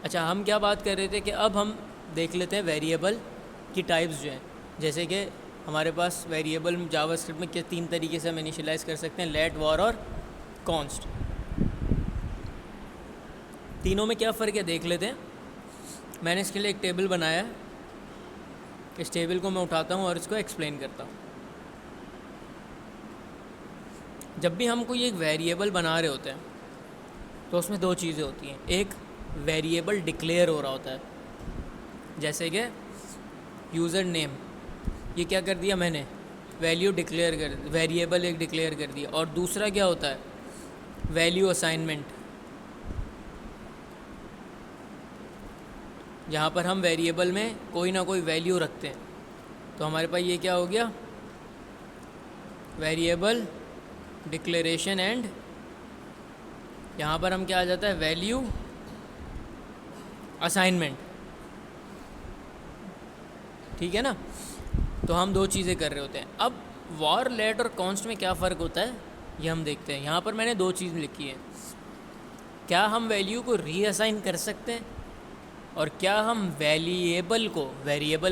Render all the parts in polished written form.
अच्छा, हम क्या बात कर रहे थे कि अब हम देख लेते हैं वेरिएबल की टाइप्स जो हैं। जैसे कि हमारे पास वेरिएबल जावास्क्रिप्ट में किस 3 तरीके से हम इनिशियलाइज़ कर सकते हैं, लेट, वॉर और कॉन्स्ट। तीनों में क्या फ़र्क है देख लेते हैं। मैंने इसके लिए एक टेबल बनाया है, इस टेबल को मैं उठाता हूँ और इसको एक्सप्लेन करता हूँ। जब भी हम कोई एक वेरिएबल बना रहे होते हैं तो उसमें 2 चीज़ें होती हैं। एक, वेरिएबल डिक्लेयर हो रहा होता है, जैसे कि यूज़र नेम, ये क्या कर दिया मैंने, वैल्यू डिक्लेयर कर, वेरिएबल एक डिक्लेयर कर दिया। और दूसरा क्या होता है, वैल्यू असाइनमेंट, जहाँ पर हम वेरिएबल में कोई ना कोई वैल्यू रखते हैं। तो हमारे पास ये क्या हो गया, वेरिएबल डिक्लेरेशन एंड यहाँ पर हम क्या आ जाता है, वैल्यू असाइनमेंट। ठीक है ना। तो हम 2 चीज़ें कर रहे होते हैं। अब वॉर, लेट और कॉन्स्ट में क्या फ़र्क होता है ये हम देखते हैं। यहाँ पर मैंने 2 चीज़ लिखी है, क्या हम वैल्यू को रीअसाइन कर सकते हैं और क्या हम वेरिएबल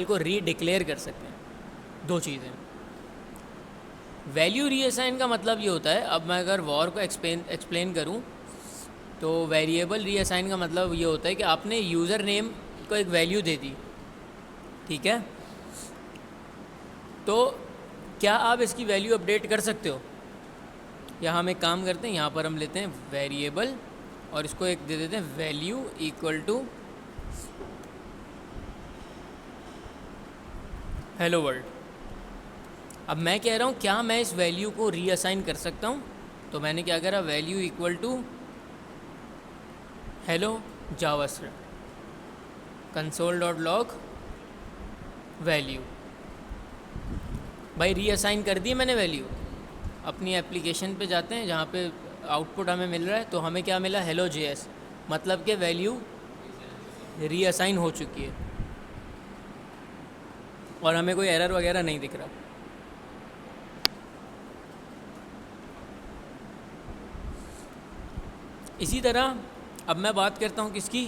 को रीडिक्लेयर कर सकते हैं। 2 चीज़ें। वैल्यू रीअसाइन का मतलब ये होता है, अब मैं अगर वॉर को एक्सप्लेन करूँ तो वेरिएबल रीअसाइन का मतलब ये होता है कि आपने यूज़र नेम को एक वैल्यू दे दी, ठीक है, तो क्या आप इसकी वैल्यू अपडेट कर सकते हो। या हम एक काम करते हैं, यहाँ पर हम लेते हैं वेरिएबल और इसको एक दे देते हैं value equal to hello world. अब मैं कह रहा हूँ क्या मैं इस वैल्यू को रीअसाइन कर सकता हूँ, तो मैंने क्या करा, value equal to hello JavaScript console.log value. भाई रीअसाइन कर दी मैंने वैल्यू। अपनी एप्लीकेशन पे जाते हैं जहाँ पे आउटपुट हमें मिल रहा है, तो हमें क्या मिला, हेलो JS, मतलब कि वैल्यू रीअसाइन हो चुकी है और हमें कोई एरर वगैरह नहीं दिख रहा। इसी तरह अब मैं बात करता हूँ किसकी,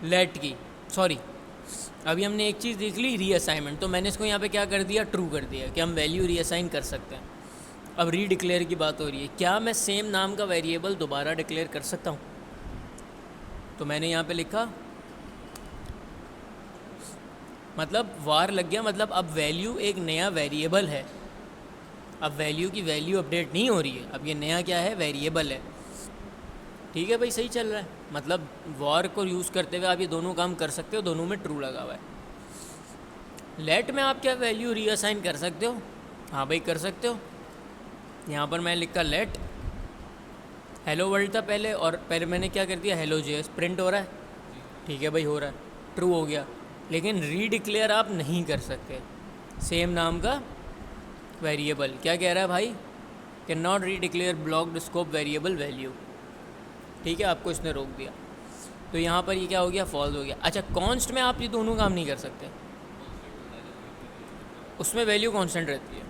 लेट की। सॉरी, अभी हमने एक चीज़ देख ली, रीअसाइनमेंट, तो मैंने इसको यहाँ पे क्या कर दिया, ट्रू कर दिया कि हम वैल्यू रीअसाइन कर सकते हैं। अब रीडिक्लेयर की बात हो रही है, क्या मैं सेम नाम का वेरिएबल दोबारा डिक्लेयर कर सकता हूँ। तो मैंने यहाँ पे लिखा, मतलब वार लग गया, मतलब अब वैल्यू एक नया वेरिएबल है। अब वैल्यू की वैल्यू अपडेट नहीं हो रही है, अब ये नया क्या है, वेरिएबल है। ठीक है भाई, सही चल रहा है। मतलब वॉर को यूज़ करते हुए आप ये दोनों काम कर सकते हो, दोनों में ट्रू लगा हुआ है। लेट में आप क्या वैल्यू रीअसाइन कर सकते हो, हाँ भाई कर सकते हो। यहाँ पर मैं लिखा लेट हेलो वर्ल्ड था पहले, और पहले मैंने क्या कर दिया, हेलो JS प्रिंट हो रहा है। ठीक है भाई, हो रहा है, ट्रू हो गया। लेकिन रीडिक्लेयर आप नहीं कर सकते सेम नाम का वेरिएबल। क्या कह रहा है भाई, can not redeclare blocked scope variable value. ठीक है, आपको इसने रोक दिया। तो यहाँ पर ये क्या हो गया, फॉल्स हो गया। अच्छा, कॉन्स्ट में आप ये दोनों काम नहीं कर सकते, उसमें वैल्यू कांस्टेंट रहती है।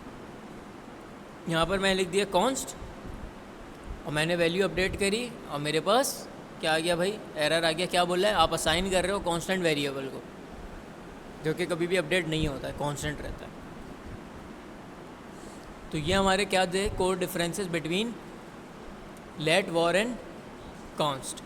यहाँ पर मैं लिख दिया कॉन्स्ट और मैंने वैल्यू अपडेट करी और मेरे पास क्या आ गया भाई, एरर आ गया। क्या बोल रहा है, आप असाइन कर रहे हो कांस्टेंट वेरिएबल को, जो कि कभी भी अपडेट नहीं होता है, कांस्टेंट रहता है। तो ये हमारे क्या थे, core differences between let, var and const.